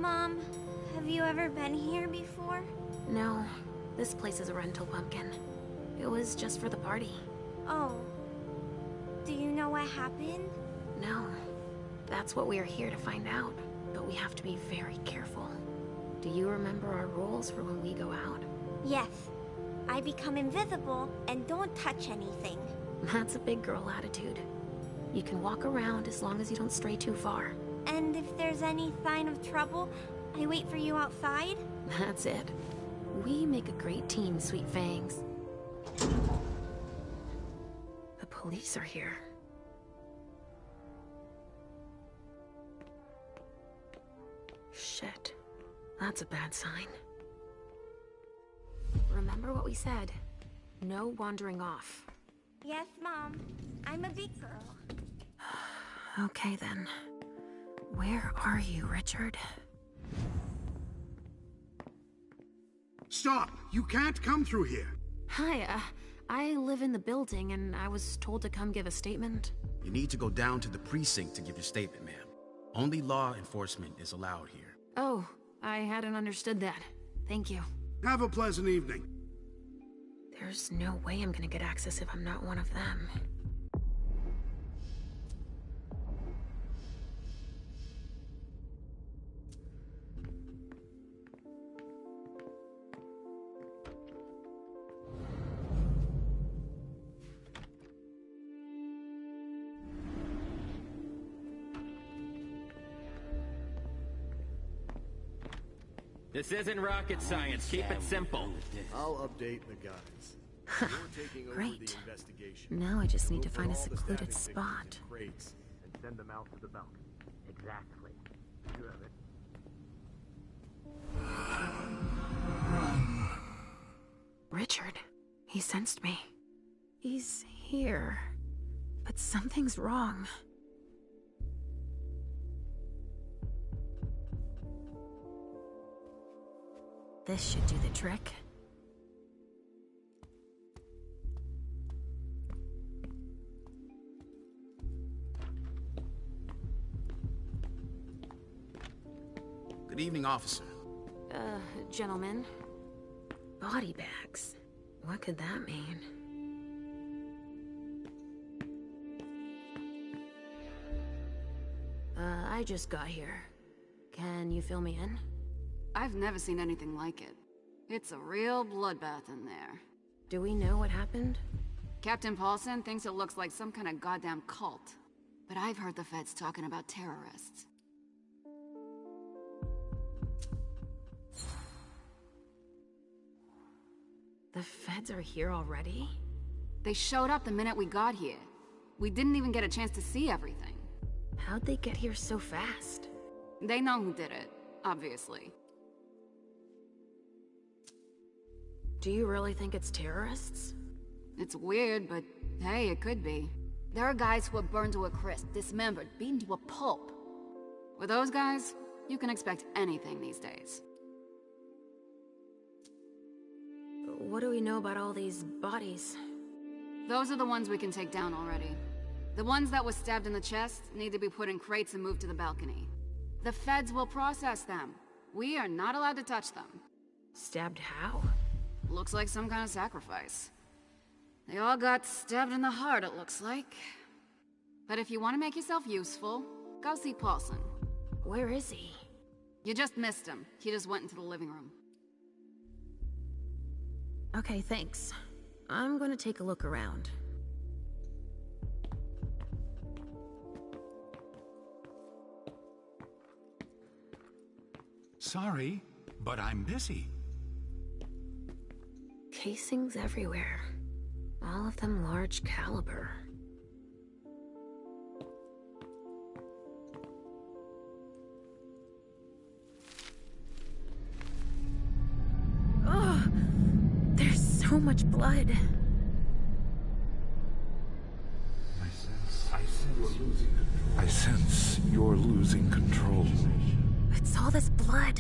Mom, have you ever been here before? No, this place is a rental, Pumpkin. It was just for the party. Oh. Do you know what happened? No. That's what we are here to find out. But we have to be very careful. Do you remember our rules for when we go out? Yes. I become invisible and don't touch anything. That's a big girl attitude. You can walk around as long as you don't stray too far. And if there's any sign of trouble, I wait for you outside? That's it. We make a great team, Sweet Fangs. The police are here. Shit. That's a bad sign. Remember what we said. No wandering off. Yes, Mom. I'm a big girl. Okay, then. Where are you, Richard? Stop! You can't come through here! Hi, I live in the building and I was told to come give a statement. You need to go down to the precinct to give your statement, ma'am. Only law enforcement is allowed here. Oh, I hadn't understood that. Thank you. Have a pleasant evening. There's no way I'm gonna get access if I'm not one of them. This isn't rocket science. Keep it simple. I'll update the guys. You're taking over Great. the investigation. Now I just need to Move find a all the secluded static spot. victims in crates and send them out to the balcony. Exactly. You have it. Richard. He sensed me. He's here. But something's wrong. This should do the trick. Good evening, officer. Gentlemen. Body bags. What could that mean? I just got here. Can you fill me in? I've never seen anything like it. It's a real bloodbath in there. Do we know what happened? Captain Paulson thinks it looks like some kind of goddamn cult. But I've heard the feds talking about terrorists. The feds are here already? They showed up the minute we got here. We didn't even get a chance to see everything. How'd they get here so fast? They know who did it, obviously. Do you really think it's terrorists? It's weird, but hey, it could be. There are guys who are burned to a crisp, dismembered, beaten to a pulp. With those guys, you can expect anything these days. What do we know about all these bodies? Those are the ones we can take down already. The ones that were stabbed in the chest need to be put in crates and moved to the balcony. The feds will process them. We are not allowed to touch them. Stabbed how? Looks like some kind of sacrifice. They all got stabbed in the heart, it looks like. But if you want to make yourself useful, go see Paulson. Where is he? You just missed him. He just went into the living room. Okay, thanks. I'm gonna take a look around. Sorry, but I'm busy. Casings everywhere. All of them large caliber. Oh, there's so much blood. I sense you're losing control. It's all this blood.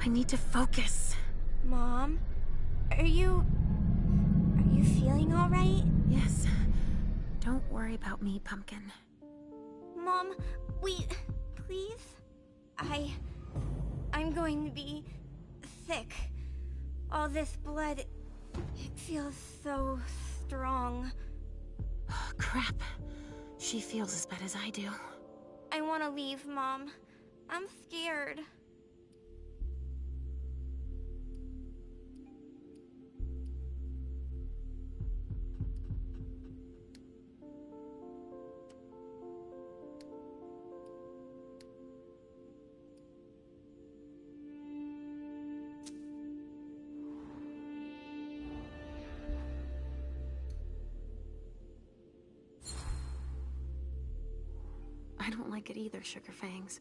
I need to focus. Mom? Are you feeling all right? Yes. Don't worry about me, Pumpkin. Mom, please? I'm going to be sick. All this blood, it feels so strong. Crap. She feels as bad as I do. I want to leave, Mom. I'm scared. I don't like it either, Sugar Fangs.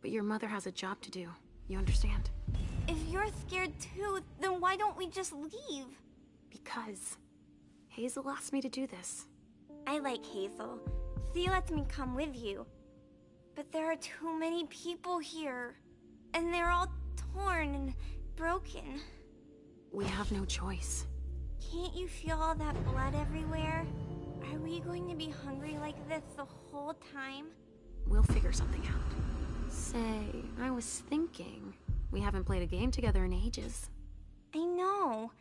But your mother has a job to do. You understand? If you're scared too, then why don't we just leave? Because Hazel asked me to do this. I like Hazel. She lets me come with you. But there are too many people here. And they're all torn and broken. We have no choice. Can't you feel all that blood everywhere? Are we going to be hungry like this the whole time? We'll figure something out. Say, I was thinking, we haven't played a game together in ages. I know.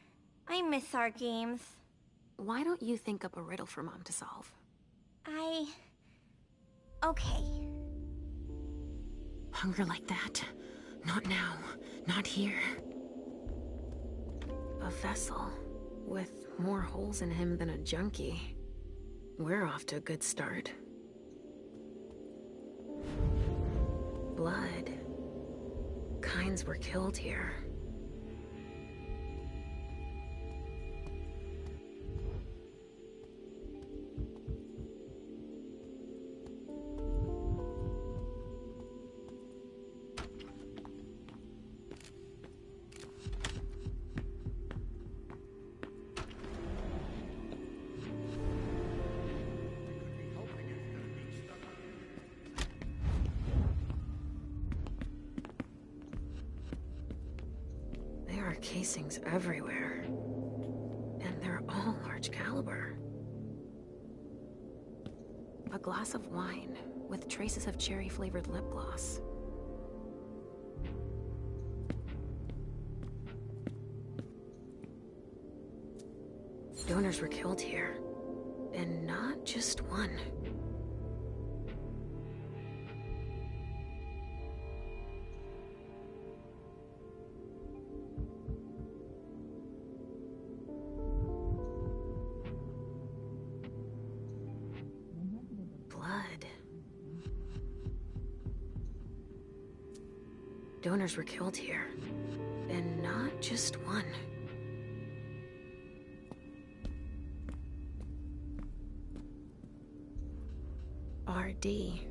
I miss our games. Why don't you think up a riddle for Mom to solve? Okay. Hunger like that? Not now. Not here. A vessel with more holes in him than a junkie. We're off to a good start. Blood. Kinds were killed here. Casings everywhere. And they're all large caliber. A glass of wine with traces of cherry-flavored lip gloss. Donors were killed here. And not just one. Donors were killed here. And not just one. R.D.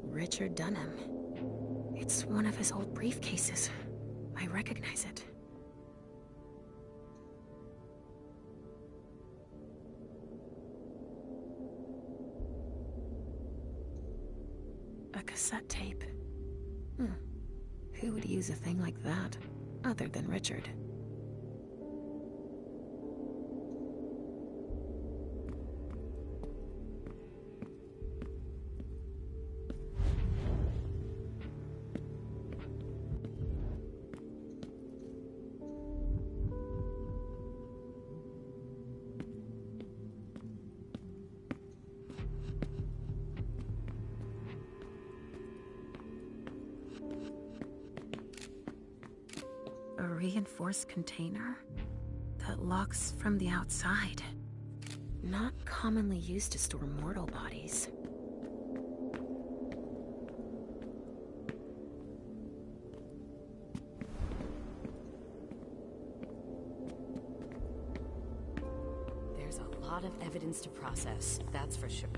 Richard Dunham. It's one of his old briefcases. I recognize it. A cassette tape. Who would use a thing like that, other than Richard? A reinforced container that locks from the outside. Not commonly used to store mortal bodies. There's a lot of evidence to process, that's for sure.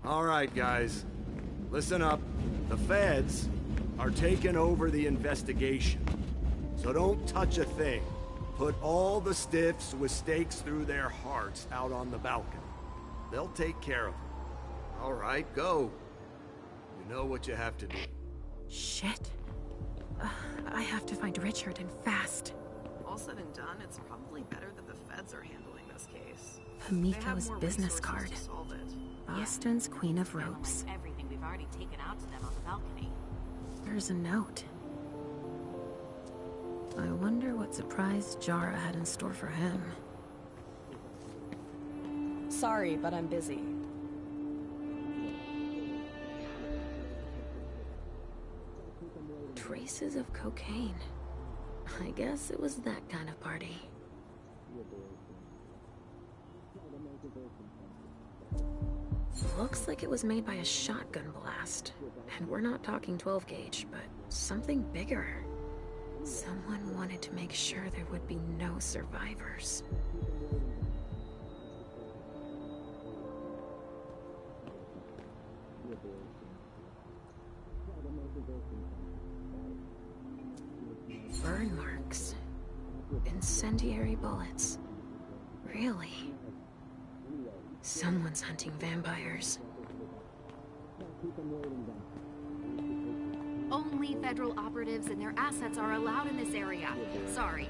All right, guys. Listen up. The feds are taking over the investigation. So don't touch a thing. Put all the stiffs with stakes through their hearts out on the balcony. They'll take care of them. All right, go. You know what you have to do. Shit. I have to find Richard, and fast. All said and done, it's probably better that the feds are handling this case. Hamiko's business card. Boston's Queen of Ropes. Everything we've already taken out to them on the balcony. There's a note. I wonder what surprise Jara had in store for him. Sorry, but I'm busy. Traces of cocaine. I guess it was that kind of party. Looks like it was made by a shotgun blast. And we're not talking 12 gauge, but something bigger. Someone wanted to make sure there would be no survivors. Burn marks. Incendiary bullets. Really? Someone's hunting vampires. Only federal operatives and their assets are allowed in this area. Sorry.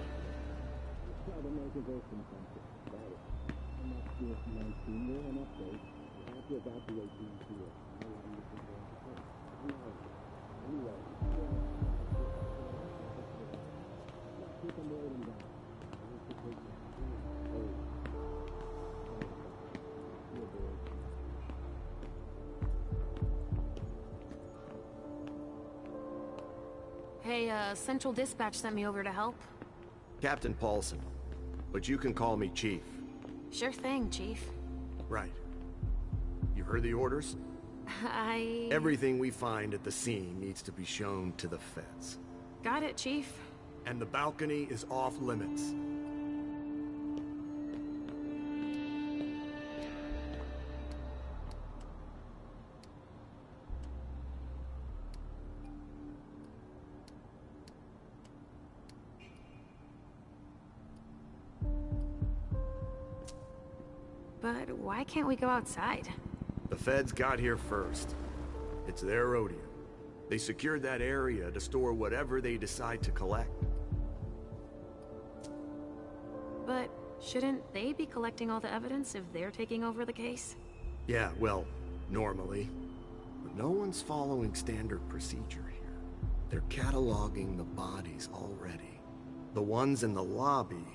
Hey, Central Dispatch sent me over to help. Captain Paulson, but you can call me Chief. Sure thing, Chief. Right. You heard the orders? Everything we find at the scene needs to be shown to the feds. Got it, Chief. And the balcony is off limits. But why can't we go outside? The feds got here first. It's their rodeo. They secured that area to store whatever they decide to collect. But shouldn't they be collecting all the evidence if they're taking over the case? Yeah, well, normally. But no one's following standard procedure here. They're cataloging the bodies already. The ones in the lobby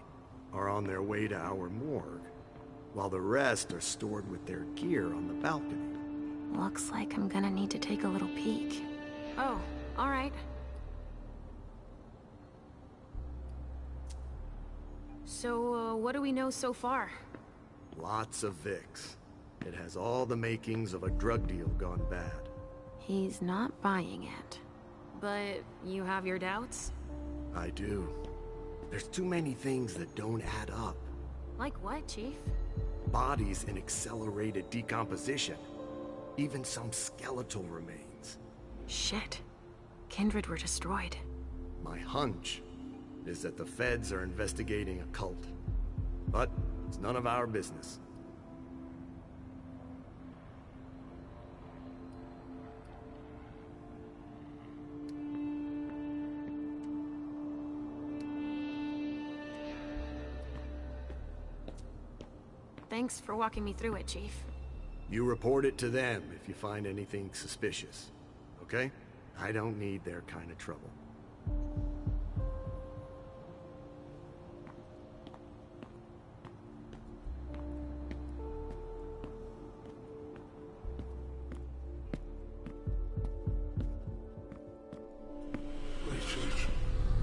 are on their way to our morgue, while the rest are stored with their gear on the balcony. Looks like I'm gonna need to take a little peek. Oh, alright. So, what do we know so far? Lots of Vicks. It has all the makings of a drug deal gone bad. He's not buying it. But you have your doubts? I do. There's too many things that don't add up. Like what, Chief? Bodies in accelerated decomposition. Even some skeletal remains. Shit. Kindred were destroyed. My hunch is that the feds are investigating a cult. But it's none of our business. Thanks for walking me through it, Chief. You report it to them if you find anything suspicious, okay? I don't need their kind of trouble. Rachel,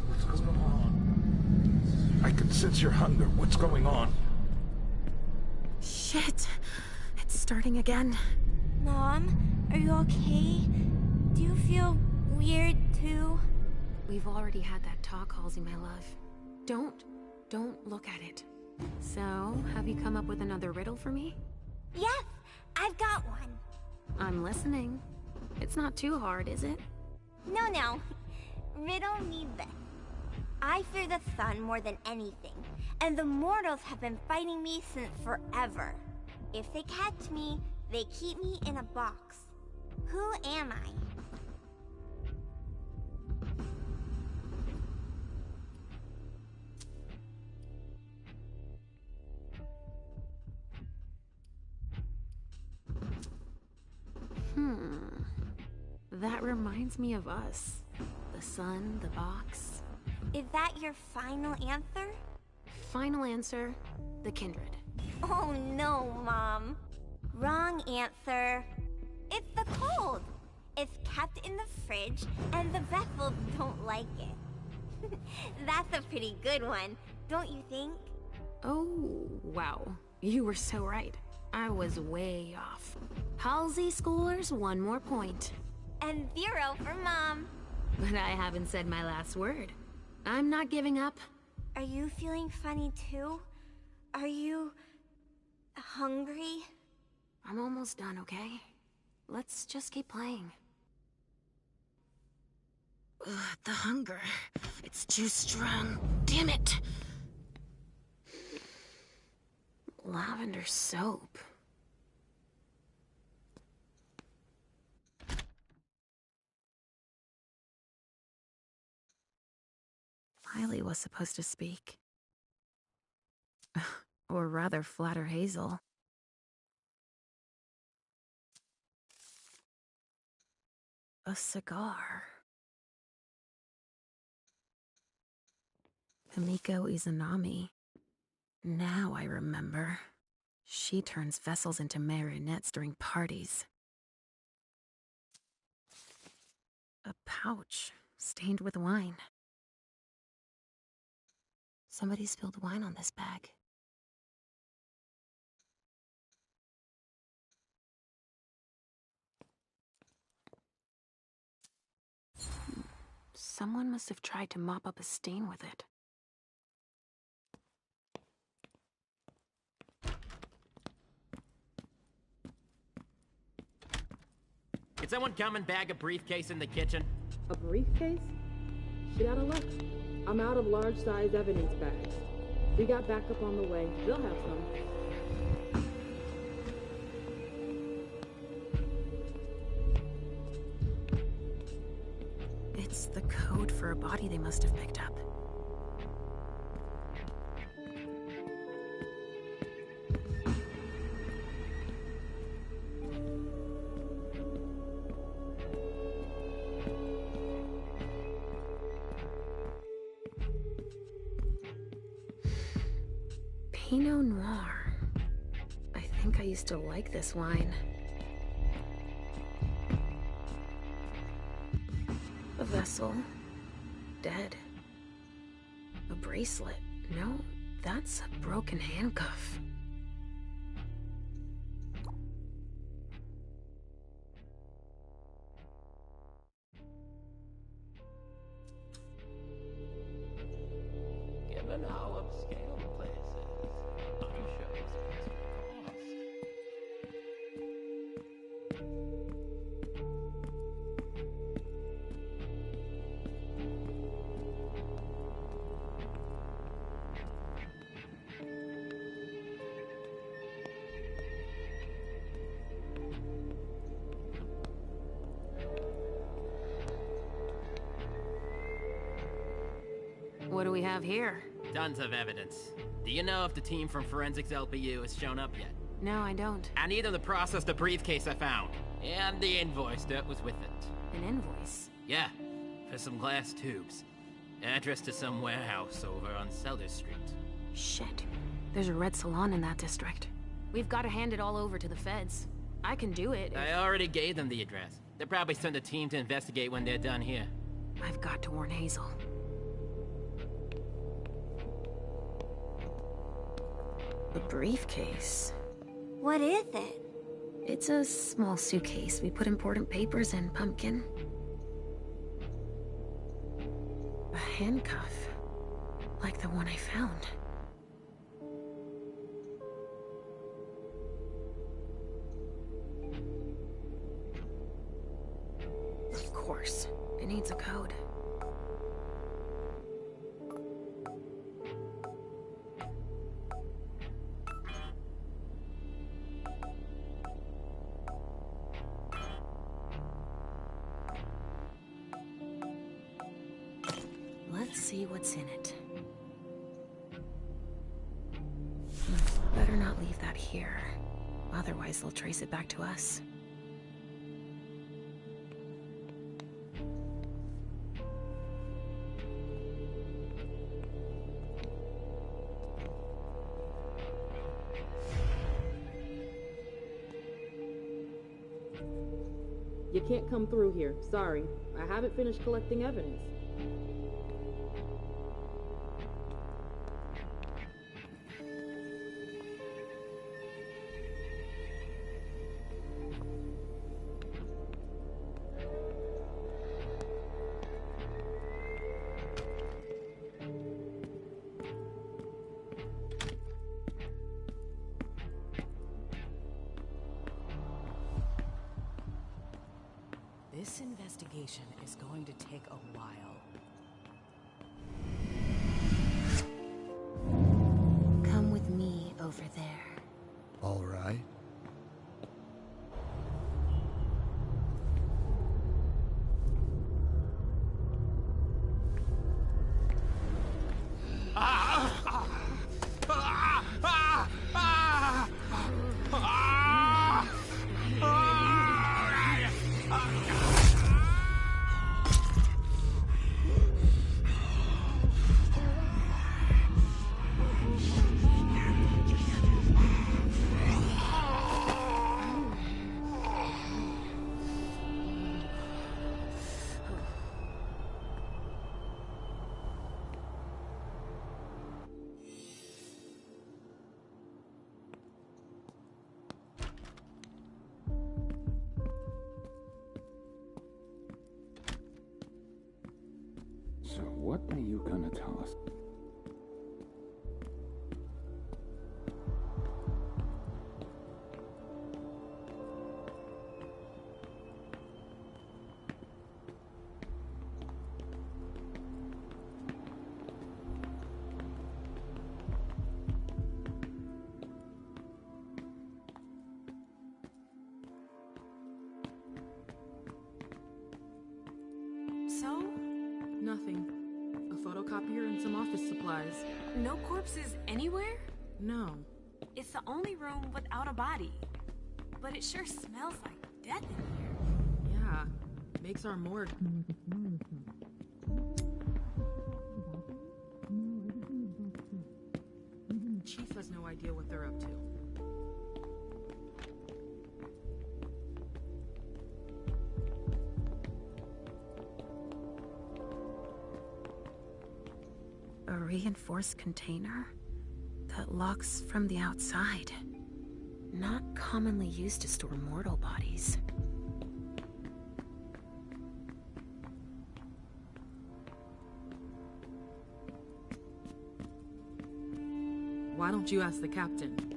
what's going on? I can sense your hunger. What's going on? Shit! It's starting again. Mom, are you okay? Do you feel weird too? We've already had that talk, Halsey, my love. Don't look at it. So, have you come up with another riddle for me? Yes, I've got one. I'm listening. It's not too hard, is it? No. Riddle me this. I fear the sun more than anything, and the mortals have been fighting me since forever. If they catch me, they keep me in a box. Who am I? That reminds me of us. the sun, the box. Is that your final answer? Final answer, the kindred. Oh no, Mom. Wrong answer. It's the cold. It's kept in the fridge, and the vessels don't like it. That's a pretty good one, don't you think? Oh, wow. You were so right. I was way off. Halsey scores 1 more point. And 0 for Mom. But I haven't said my last word. I'm not giving up. Are you feeling funny too? Are you... hungry? I'm almost done, okay? Let's just keep playing. Ugh, the hunger. It's too strong. Damn it! Lavender soap. Miley was supposed to speak. Or rather, flatter Hazel. A cigar. Himiko Izanami. Now I remember. She turns vessels into marionettes during parties. A pouch stained with wine. Somebody spilled wine on this bag. Someone must have tried to mop up a stain with it. Can someone come and bag a briefcase in the kitchen? A briefcase? She gotta look. I'm out of large-size evidence bags. We got backup on the way. They'll have some. It's the code for a body they must have picked up. Pinot Noir. I think I used to like this wine. A vessel. Dead. A bracelet. No, that's a broken handcuff. Given how upscale the place is, I'm sure it's cost. What do we have here? Tons of evidence. Do you know if the team from Forensics LPU has shown up yet? No, I don't. I need them to process the briefcase I found. And the invoice that was with it. An invoice? Yeah, for some glass tubes. Address to some warehouse over on Selder Street. Shit. There's a red salon in that district. We've got to hand it all over to the feds. I can do it if... I already gave them the address. They'll probably send a team to investigate when they're done here. I've got to warn Hazel. A briefcase. What is it? It's a small suitcase. We put important papers in, Pumpkin. A handcuff. Like the one I found. Of course. It needs a code. Let's see what's in it. Better not leave that here. Otherwise, they'll trace it back to us. You can't come through here. Sorry. I haven't finished collecting evidence. This investigation is going to take a while. Come with me over there. All right. So what are you gonna tell us? So? Nothing. A photocopier and some office supplies. No corpses anywhere? No. It's the only room without a body. But it sure smells like death in here. Yeah. Makes our morgue. Chief has no idea what they're up to. A reinforced container that locks from the outside. Not commonly used to store mortal bodies. Why don't you ask the captain?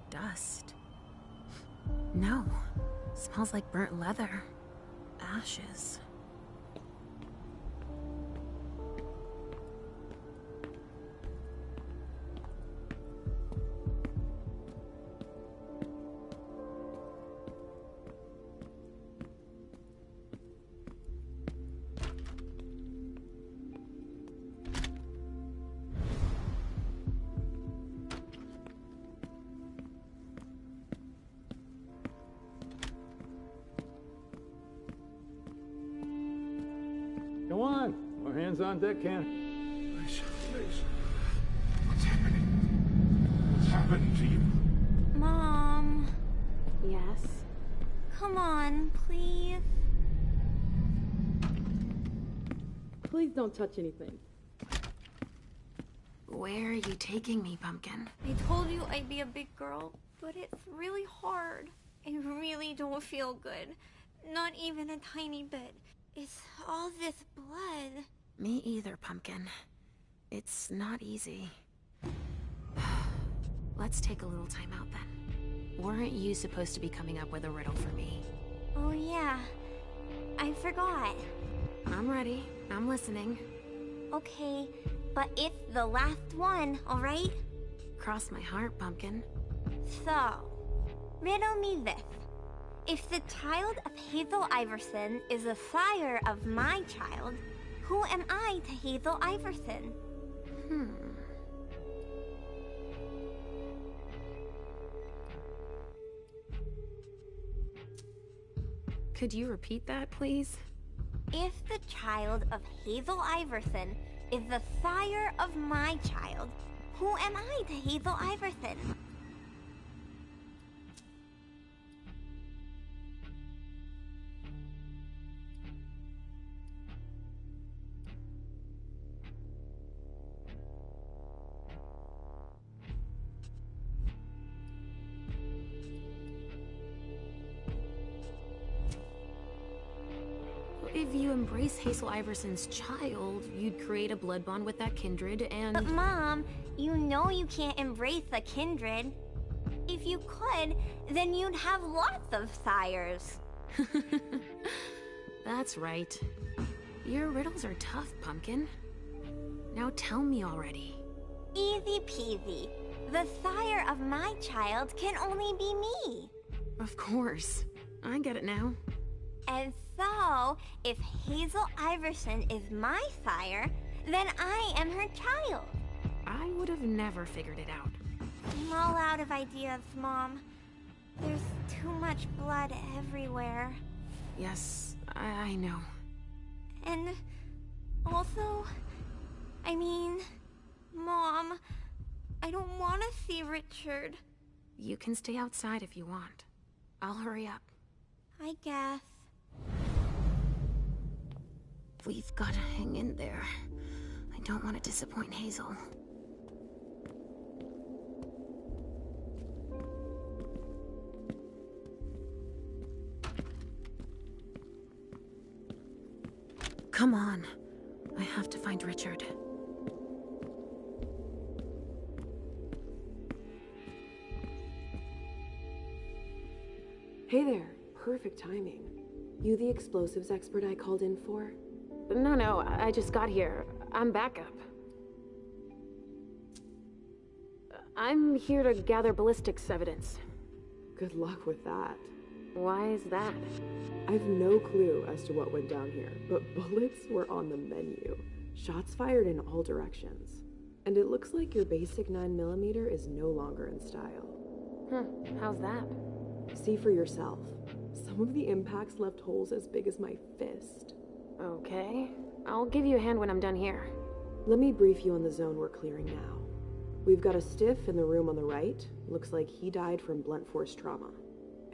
Dust. No. Smells like burnt leather. Ashes. Go on. Our hands on deck, Ken. Please, please. What's happening? What's happening to you? Mom. Yes? Come on, please. Please don't touch anything. Where are you taking me, Pumpkin? I told you I'd be a big girl, but it's really hard. I really don't feel good. Not even a tiny bit. It's all this blood. Me either, Pumpkin. It's not easy. Let's take a little time out then. Weren't you supposed to be coming up with a riddle for me? Oh yeah, I forgot. I'm ready. I'm listening. Okay, but it's the last one, alright? Cross my heart, Pumpkin. So, riddle me this. If the child of Hazel Iverson is the sire of my child, who am I to Hazel Iverson? Could you repeat that, please? If the child of Hazel Iverson is the sire of my child, who am I to Hazel Iverson? If you embrace Hazel Iverson's child, you'd create a blood bond with that kindred and... But Mom, you know you can't embrace a kindred. If you could, then you'd have lots of sires. That's right. Your riddles are tough, Pumpkin. Now tell me already. Easy peasy. The sire of my child can only be me. Of course. I get it now. And so, if Hazel Iverson is my sire, then I am her child. I would have never figured it out. I'm all out of ideas, Mom. There's too much blood everywhere. Yes, I know. And also, I mean, Mom, I don't want to see Richard. You can stay outside if you want. I'll hurry up. I guess. We've got to hang in there. I don't want to disappoint Hazel. Come on. I have to find Richard. Hey there. Perfect timing. You the explosives expert I called in for? No, I just got here. I'm backup. I'm here to gather ballistics evidence. Good luck with that. Why is that? I've no clue as to what went down here, but bullets were on the menu. Shots fired in all directions. And it looks like your basic 9mm is no longer in style. How's that? See for yourself. Some of the impacts left holes as big as my fist. Okay. I'll give you a hand when I'm done here. Let me brief you on the zone we're clearing now. We've got a stiff in the room on the right. Looks like he died from blunt force trauma.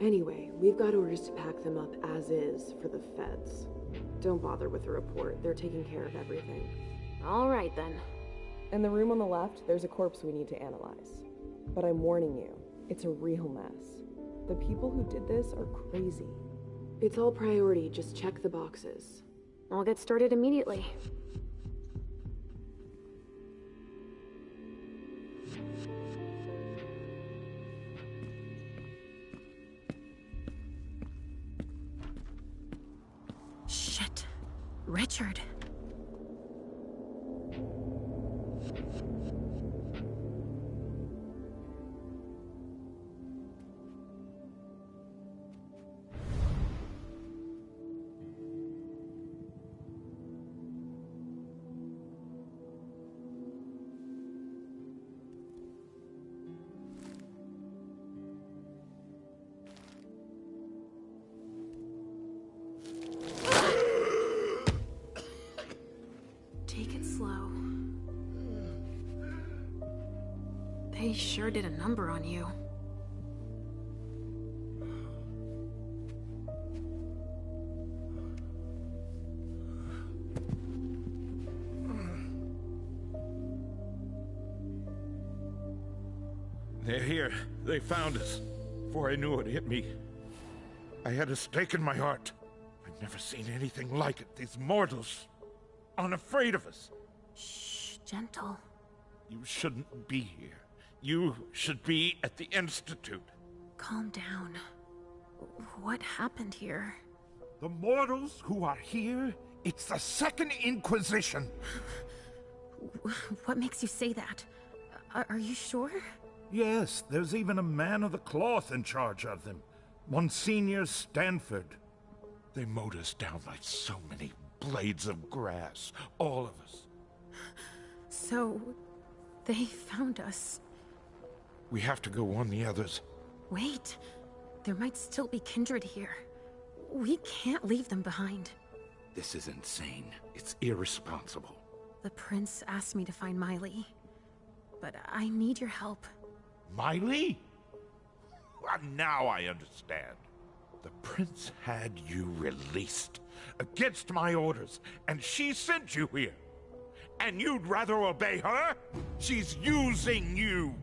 Anyway, we've got orders to pack them up as is for the feds. Don't bother with the report. They're taking care of everything. All right, then. In the room on the left, there's a corpse we need to analyze. But I'm warning you, it's a real mess. The people who did this are crazy. It's all priority, just check the boxes. I'll get started immediately. Shit. Richard. Take it slow. They sure did a number on you. They're here. They found us. Before I knew it hit me, I had a stake in my heart. I've never seen anything like it. These mortals, unafraid of us. Shh, gentle. You shouldn't be here. You should be at the Institute. Calm down. What happened here? The mortals who are here, it's the Second Inquisition. What makes you say that? Are you sure? Yes, there's even a man of the cloth in charge of them. Monsignor Stanford. They mowed us down like so many blades of grass. All of us. So, they found us. We have to go warn the others. Wait. There might still be kindred here. We can't leave them behind. This is insane. It's irresponsible. The prince asked me to find Miley. But I need your help. Miley? Well, now I understand. The prince had you released against my orders, and she sent you here. And you'd rather obey her? She's using you.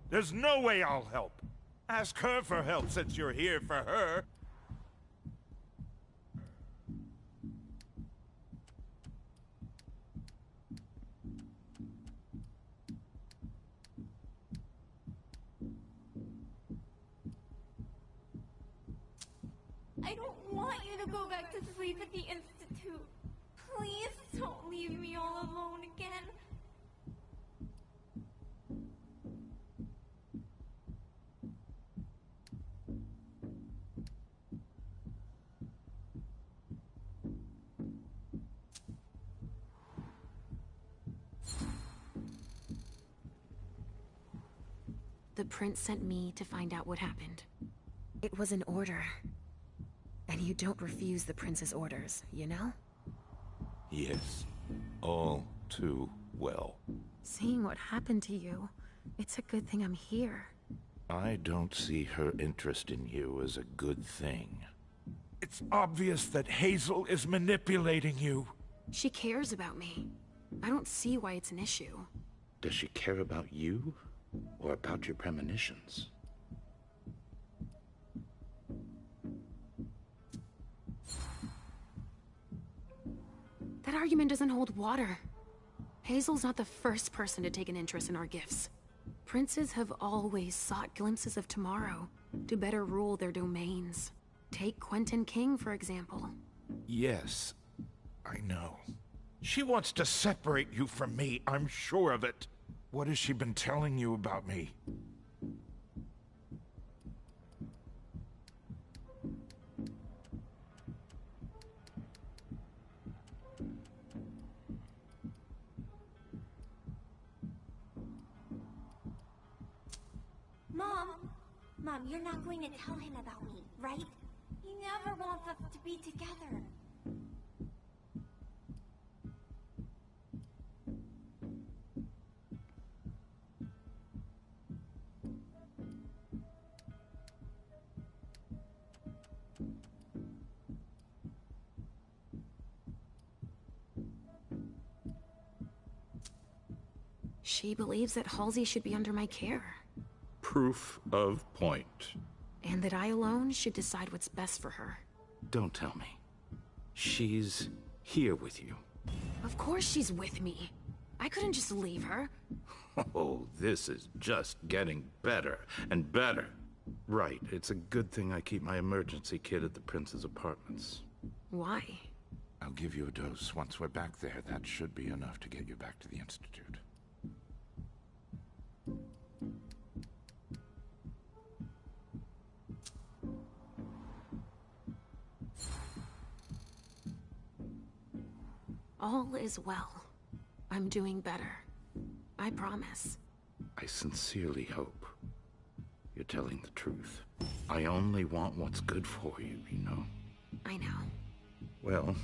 There's no way I'll help. Ask her for help since you're here for her. I don't want you to go back to sleep at the Institute. Please don't leave me all alone again. The prince sent me to find out what happened. It was an order. And you don't refuse the prince's orders, you know? Yes, all too well. Seeing what happened to you, it's a good thing I'm here. I don't see her interest in you as a good thing. It's obvious that Hazel is manipulating you. She cares about me. I don't see why it's an issue. Does she care about you? Or about your premonitions? That argument doesn't hold water. Hazel's not the first person to take an interest in our gifts. Princes have always sought glimpses of tomorrow to better rule their domains. Take Quentin King, for example. Yes, I know. She wants to separate you from me, I'm sure of it. What has she been telling you about me? Mom, you're not going to tell him about me, right? He never wants us to be together. She believes that Halsey should be under my care. Proof of point. And that I alone should decide what's best for her. Don't tell me. She's here with you. Of course she's with me. I couldn't just leave her. Oh, this is just getting better and better. Right, it's a good thing I keep my emergency kit at the prince's apartments. Why? I'll give you a dose once we're back there. That should be enough to get you back to the Institute. All is well. I'm doing better. I promise. I sincerely hope you're telling the truth. I only want what's good for you, you know? I know. Well,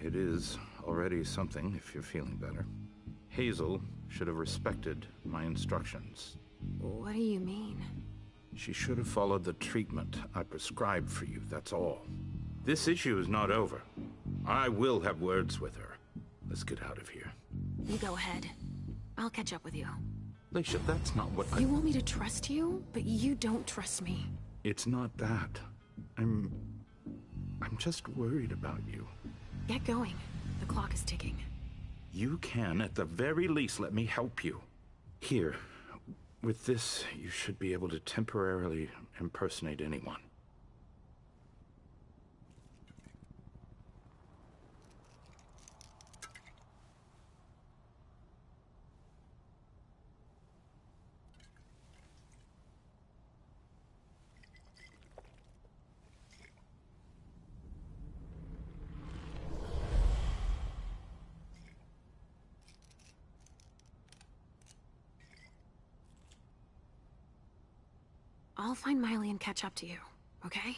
it is already something if you're feeling better. Hazel should have respected my instructions. What do you mean? She should have followed the treatment I prescribed for you, that's all. This issue is not over. I will have words with her. Let's get out of here. You go ahead. I'll catch up with you. Leisha, that's not what You want me to trust you, but you don't trust me. It's not that. I'm just worried about you. Get going. The clock is ticking. You can, at the very least, let me help you. Here, with this, you should be able to temporarily impersonate anyone. I'll find Miley and catch up to you, okay?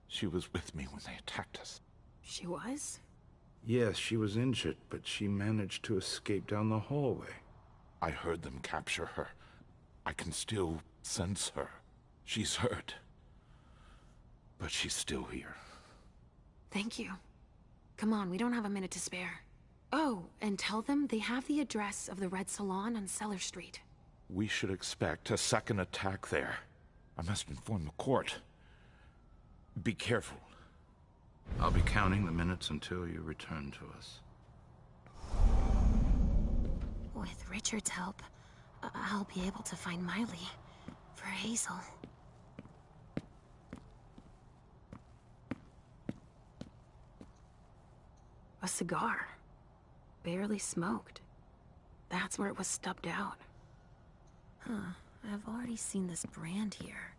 She was with me when they attacked us. She was? Yes, she was injured, but she managed to escape down the hallway. I heard them capture her. I can still sense her. She's hurt. But she's still here. Thank you. Come on, we don't have a minute to spare. Oh, and tell them they have the address of the Red Salon on Cellar Street. We should expect a second attack there. I must inform the court. Be careful. I'll be counting the minutes until you return to us. With Richard's help, I'll be able to find Miley for Hazel. A cigar. Barely smoked. That's where it was stubbed out. Huh, I've already seen this brand here.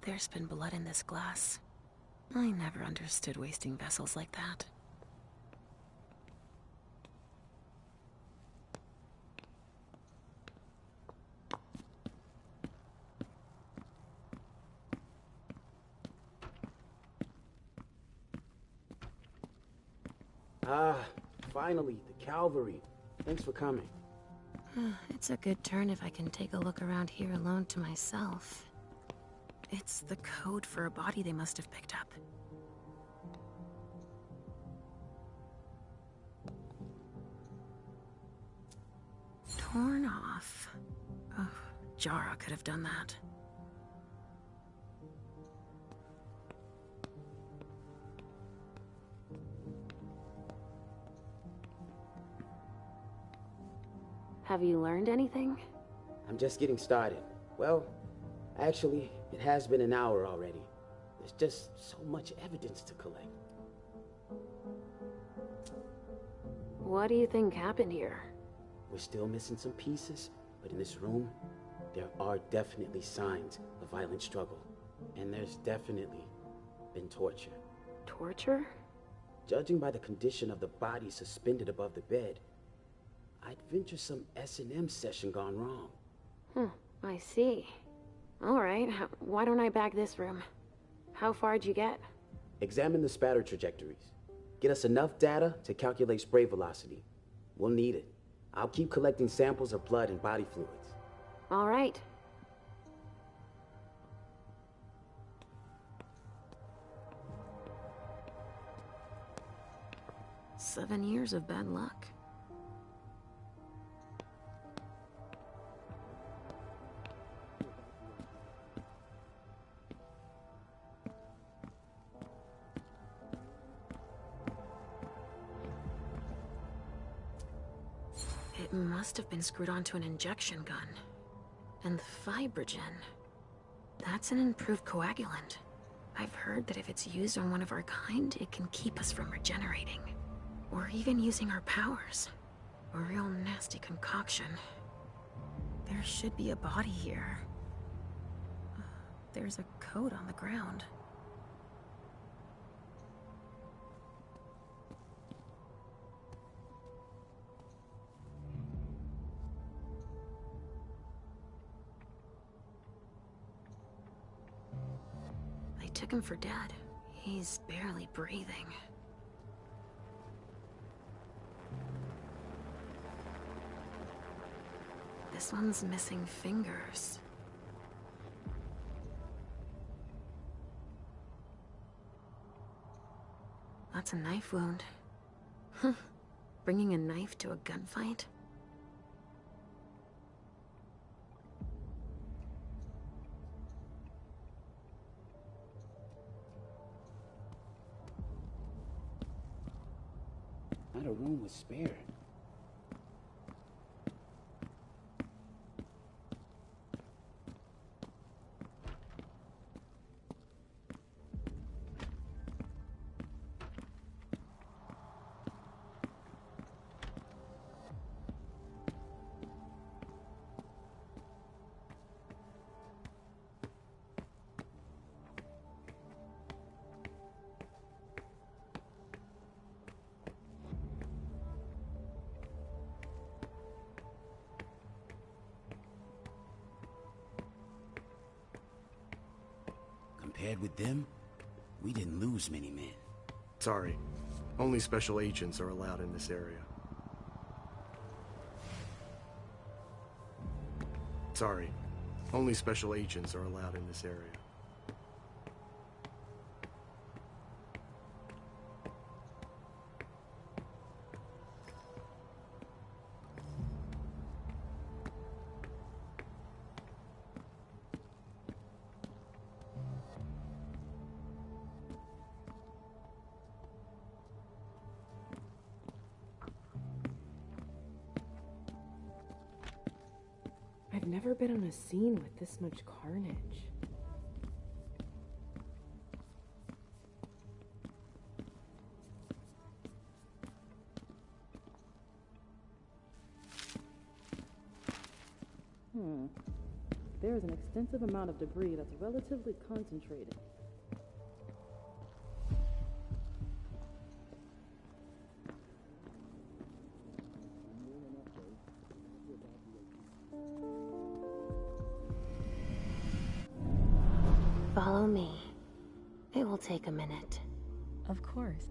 There's been blood in this glass. I never understood wasting vessels like that. Ah, finally, the cavalry. Thanks for coming. It's a good turn if I can take a look around here alone to myself. It's the code for a body they must have picked up. Torn off. Oh, Jara could have done that. Have you learned anything? I'm just getting started. Well, actually, it has been an hour already. There's just so much evidence to collect. What do you think happened here? We're still missing some pieces, but in this room, there are definitely signs of violent struggle. And there's definitely been torture. Torture? Judging by the condition of the body suspended above the bed, I'd venture some S&M session gone wrong. I see. All right, why don't I bag this room? How far'd you get? Examine the spatter trajectories. Get us enough data to calculate spray velocity. We'll need it. I'll keep collecting samples of blood and body fluids. All right. "7 years of bad luck. It must have been screwed onto an injection gun. And the fibrogen. That's an improved coagulant. I've heard that if it's used on one of our kind, it can keep us from regenerating. Or even using our powers. A real nasty concoction. There should be a body here. There's a code on the ground. They took him for dead. He's barely breathing. This one's missing fingers. That's a knife wound. Bringing a knife to a gunfight? Not a room was spared. Compared with them, we didn't lose many men. Sorry. Only special agents are allowed in this area. Sorry. Only special agents are allowed in this area. I've never been on a scene with this much carnage. There is an extensive amount of debris that's relatively concentrated. Follow me. It will take a minute. Of course.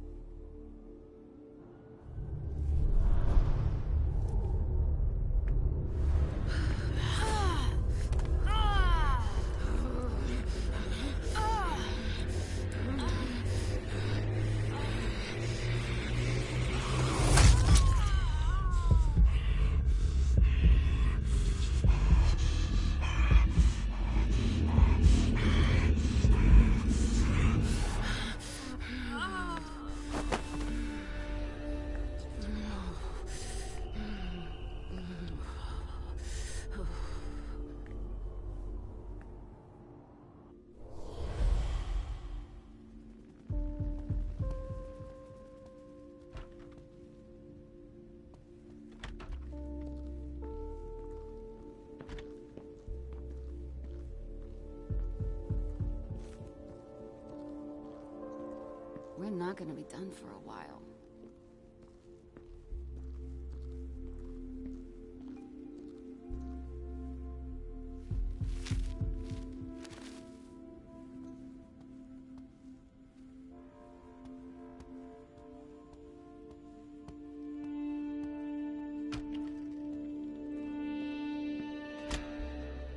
We're not gonna be done for a while.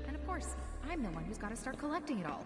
And of course, I'm the one who's got to start collecting it all.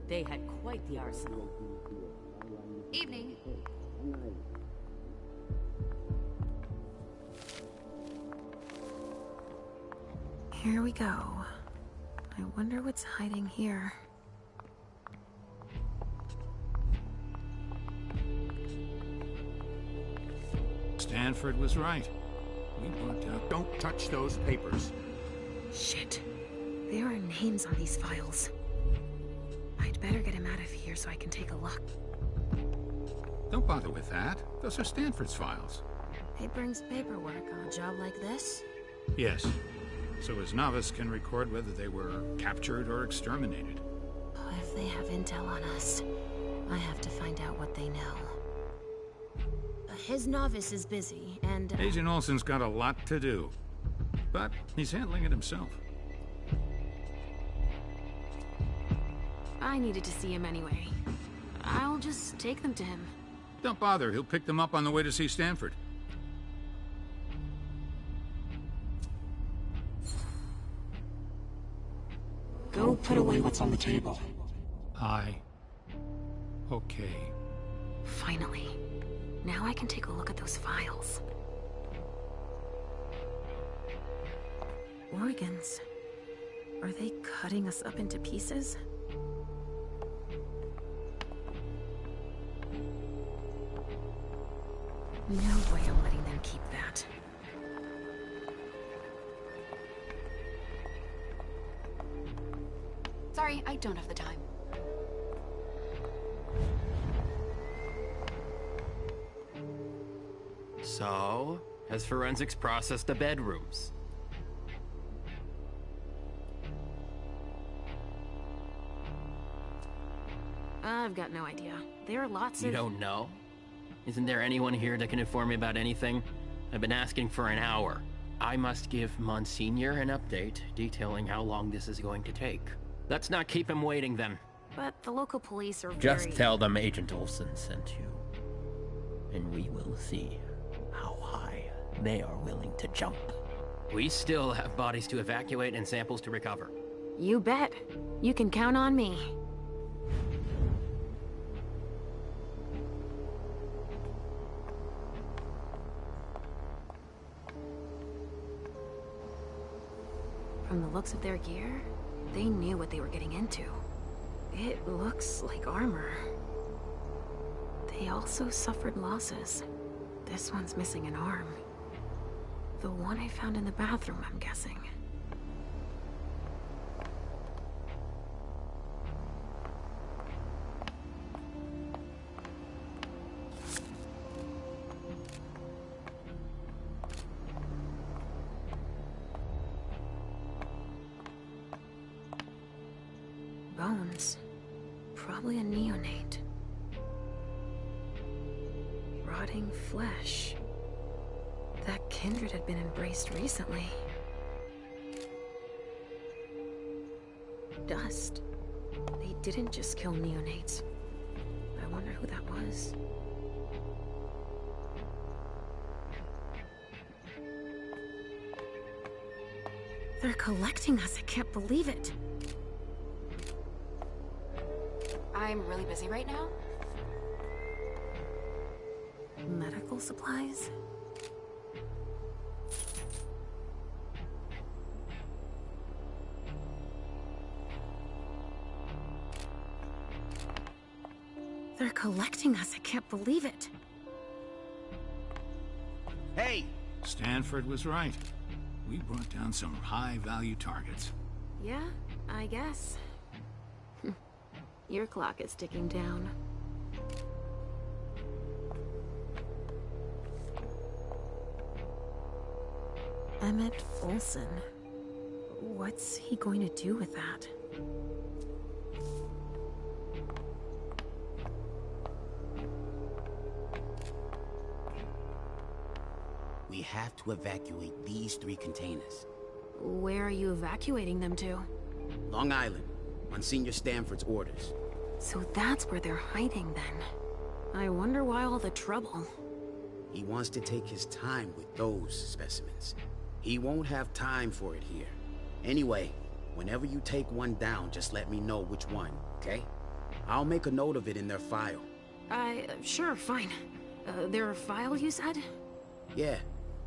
They had quite the arsenal. Evening. Here we go. I wonder what's hiding here. Stanford was right. We worked out. Don't touch those papers. Shit. There are names on these files. I'd better get him out of here so I can take a look. Don't bother with that. Those are Stanford's files. It brings paperwork on a job like this? Yes. So his novice can record whether they were captured or exterminated. Oh, if they have intel on us, I have to find out what they know. His novice is busy, and... Agent Olsen's got a lot to do. But he's handling it himself. I needed to see him anyway. I'll just take them to him. Don't bother. He'll pick them up on the way to see Stanford. put away what's on the table. Okay. Finally. Now I can take a look at those files. Organs. Are they cutting us up into pieces? No way I'm letting them keep that. Sorry, I don't have the time. So, has forensics processed the bedrooms? I've got no idea. There are lots of... You don't know? Isn't there anyone here that can inform me about anything? I've been asking for an hour. I must give Monsignor an update detailing how long this is going to take. Let's not keep him waiting then. But the local police are Just very... tell them Agent Olsen sent you. And we will see how high they are willing to jump. We still have bodies to evacuate and samples to recover. You bet. You can count on me. From the looks of their gear, they knew what they were getting into. It looks like armor. They also suffered losses. This one's missing an arm. The one I found in the bathroom, I'm guessing. Bones. Probably a neonate. Rotting flesh. That kindred had been embraced recently. Dust. They didn't just kill neonates. I wonder who that was. They're collecting us. I can't believe it. I'm really busy right now. Medical supplies? They're collecting us. I can't believe it. Hey! Stanford was right. We brought down some high-value targets. Yeah, I guess. Your clock is ticking down. Emmett Olsen. What's he going to do with that? We have to evacuate these 3 containers. Where are you evacuating them to? Long Island, Monsignor Stanford's orders. So that's where they're hiding then. I wonder why all the trouble. He wants to take his time with those specimens. He won't have time for it here. Anyway, whenever you take one down, just let me know which one, okay? I'll make a note of it in their file. Sure, fine. Their file, you said? Yeah.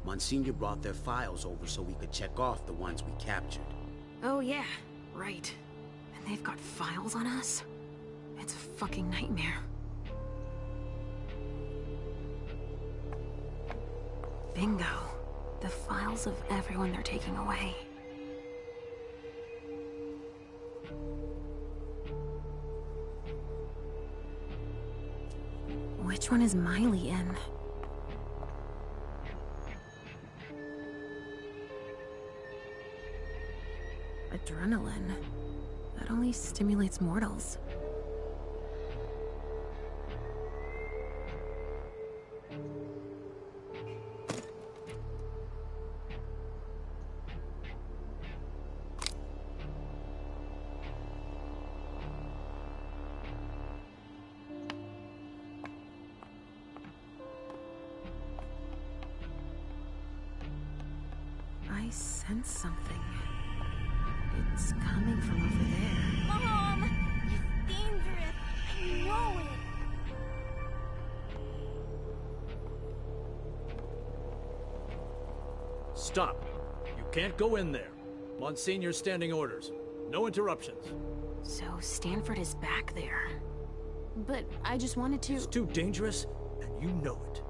Monsignor brought their files over so we could check off the ones we captured. Oh yeah, right. And they've got files on us? It's a fucking nightmare. Bingo. The files of everyone they're taking away. Which one is Miley in? Adrenaline. That only stimulates mortals. I sense something. It It's coming from over there. Mom! It's dangerous. I know it. Stop. You can't go in there. Monsignor's standing orders. No interruptions. So Stanford is back there. But I just wanted to... It's too dangerous, and you know it.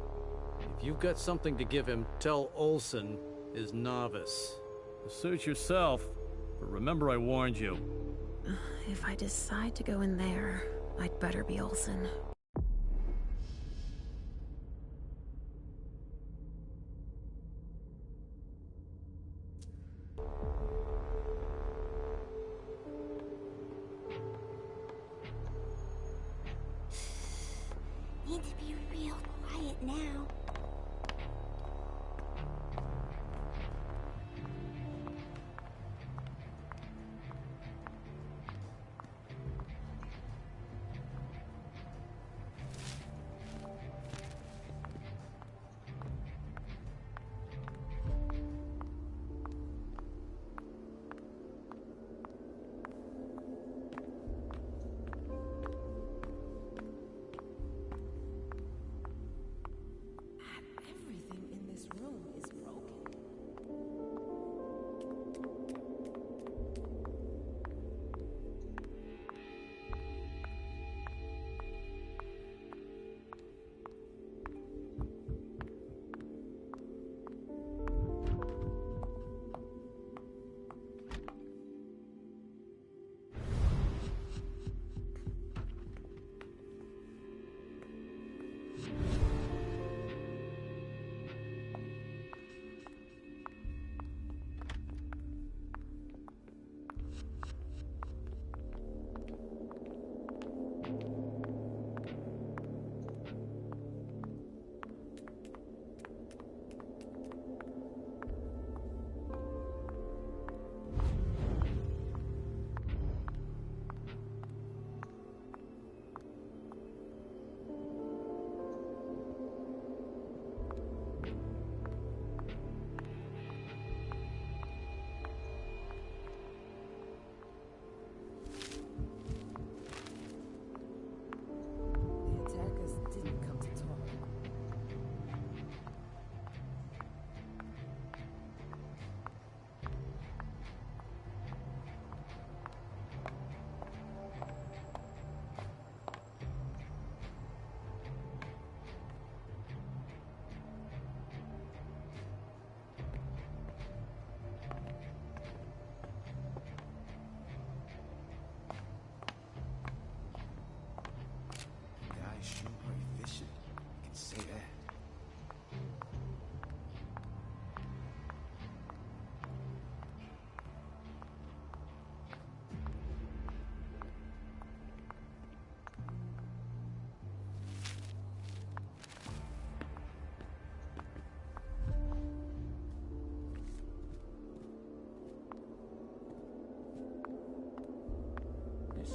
If you've got something to give him, tell Olsen is novice. Suit yourself, but remember I warned you. If I decide to go in there, I'd better be Olsen. Need to be real quiet now.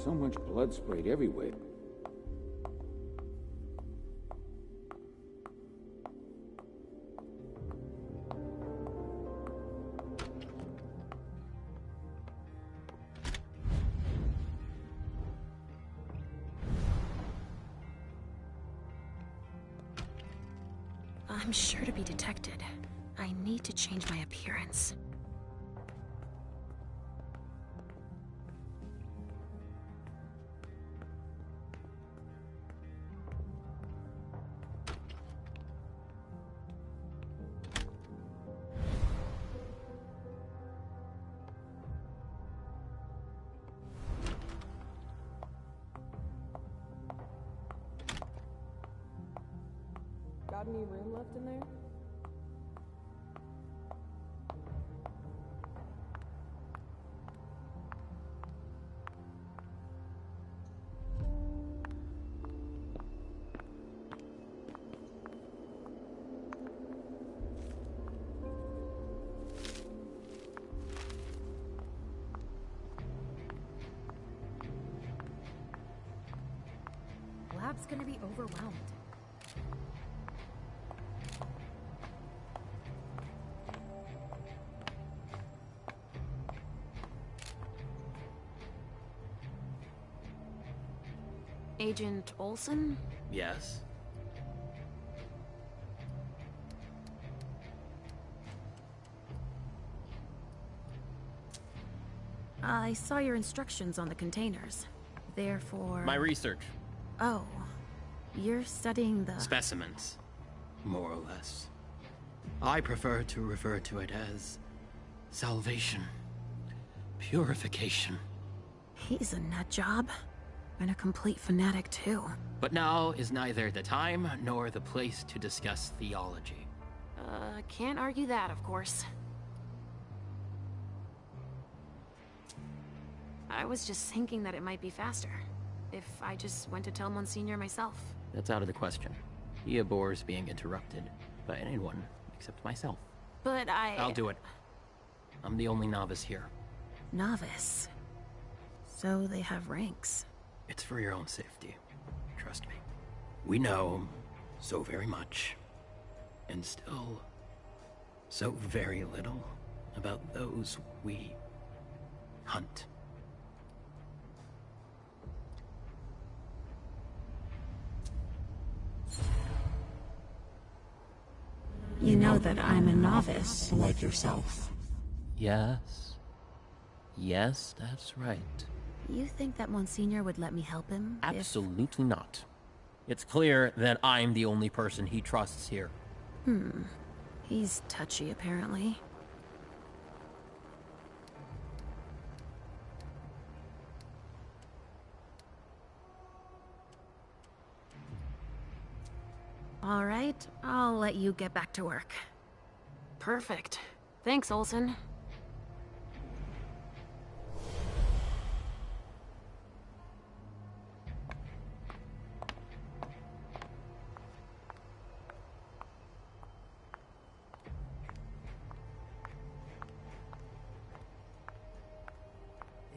So much blood sprayed everywhere. I'm sure to be detected. I need to change my appearance. Got any room left in there? Lab's gonna be overwhelmed. Agent Olsen? Yes. I saw your instructions on the containers. Therefore... My research. Oh. You're studying the... Specimens. More or less. I prefer to refer to it as... salvation. Purification. He's a nut job. And a complete fanatic, too. But now is neither the time nor the place to discuss theology. Can't argue that, of course. I was just thinking that it might be faster if I just went to tell Monsignor myself. That's out of the question. He abhors being interrupted by anyone except myself. But I'll do it. I'm the only novice here. Novice? So they have ranks. It's for your own safety. Trust me. We know so very much, and still so very little about those we hunt. You know that I'm a novice. Like yourself. Yes. Yes, that's right. You think that Monsignor would let me help him? Absolutely not. It's clear that I'm the only person he trusts here. He's touchy, apparently. All right, I'll let you get back to work. Perfect. Thanks, Olsen.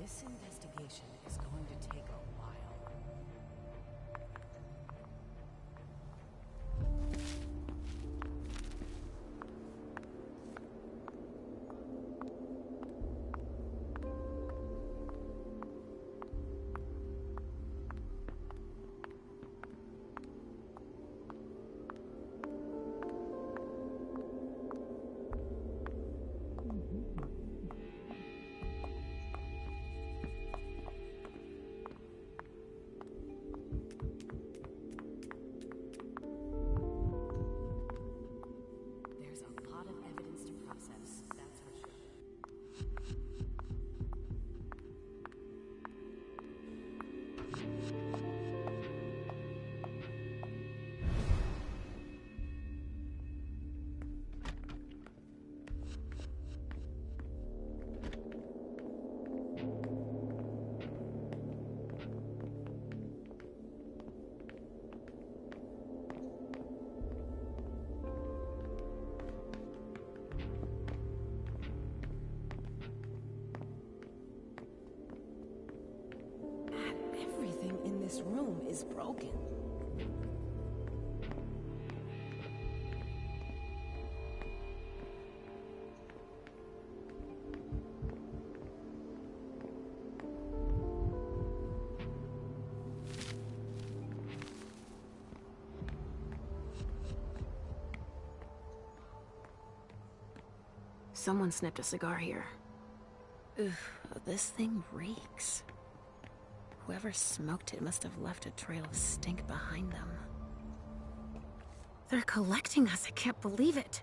This investigation is going to take a while. There's a lot of evidence to process, that's for sure. Everything in this room is broken. Someone snipped a cigar here. Ugh, this thing reeks. Whoever smoked it must have left a trail of stink behind them. They're collecting us, I can't believe it.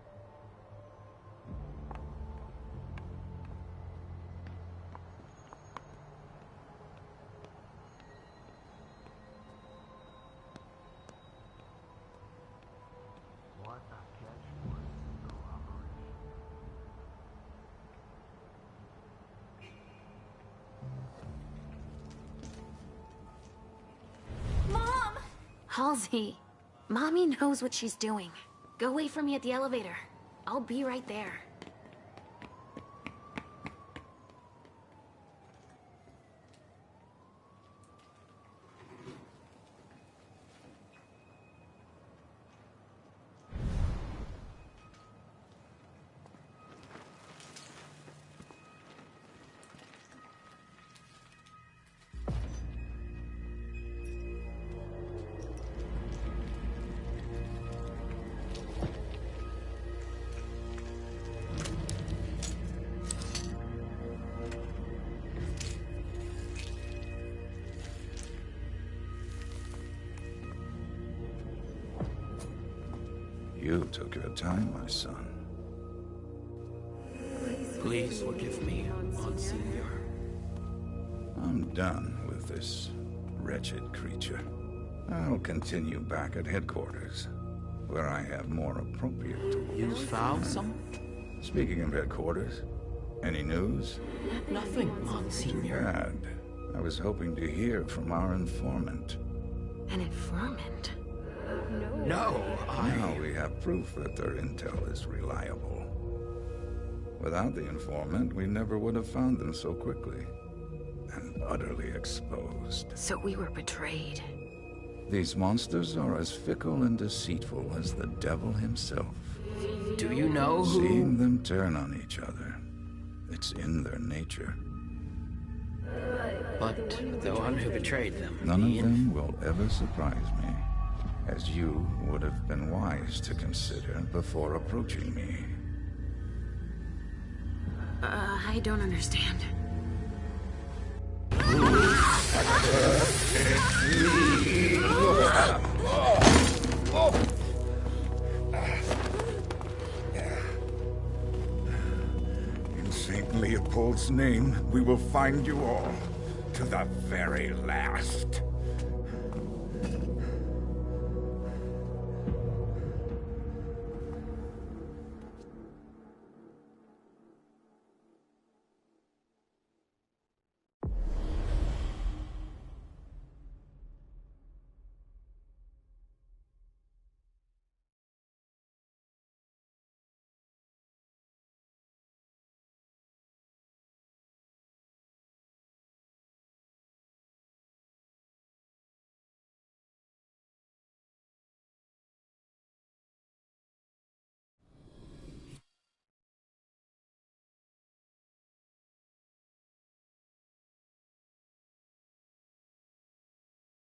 Mom! Halsey, Mommy knows what she's doing. Go wait for me at the elevator. I'll be right there. You took your time, my son. Please forgive me, Monsignor. I'm done with this wretched creature. I'll continue back at headquarters, where I have more appropriate tools. You found some? Speaking of headquarters, any news? Nothing, Monsignor. Bad. I was hoping to hear from our informant. An informant? No, Now we have proof that their intel is reliable. Without the informant, we never would have found them so quickly. And utterly exposed. So we were betrayed. These monsters are as fickle and deceitful as the devil himself. Do you know who... Seeing them turn on each other, it's in their nature. But the one who betrayed them... None of them will ever surprise me, as you would have been wise to consider before approaching me. I don't understand. In St. Leopold's name, we will find you all, to the very last.